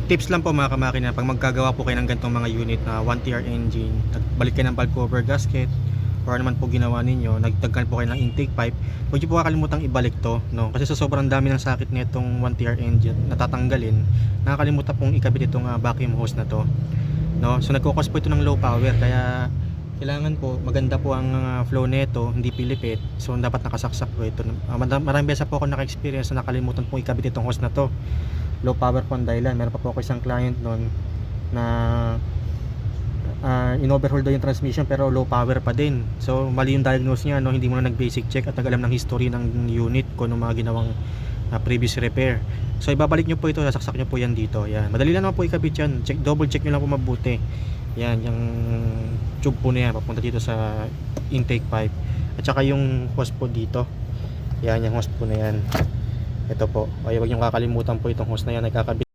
Tips lang po mga kamakina, pag magkagawa po kayo ng ganitong mga unit na 1TR engine, nagbalik kayo ng valve cover gasket, or naman po ginawa ninyo, nagtagkan po kayo ng intake pipe, huwag nyo po kakalimutang ibalik to, no? Kasi sa sobrang dami ng sakit nitong 1TR engine natatanggalin, nakakalimutan pong ikabit itong vacuum hose na to, no? So nagkukos po ito ng low power, kaya kailangan po maganda po ang flow nito, hindi pilipit. So dapat nakasaksak po ito. Maraming beses po ako naka-experience na nakalimutan pong ikabit itong hose na to. Low power po ang dahilan. Meron pa po ako isang client noon na in-overhaul daw yung transmission pero low power pa din. So mali yung diagnose niya, no? Hindi mo na nag-basic check at nag-alam ng history ng unit ko ng mga ginawang previous repair. So ibabalik nyo po ito, sasaksak nyo po yan dito. Yan. Madali lang naman po ikabit yan. Double check nyo lang po mabuti. Yan, yung tube po na yan papunta dito sa intake pipe. At saka yung hose po dito. Yan, yung hose po na yan. Ito po. Ay, huwag nyo kakalimutan po itong hose na yan, nagkakabit.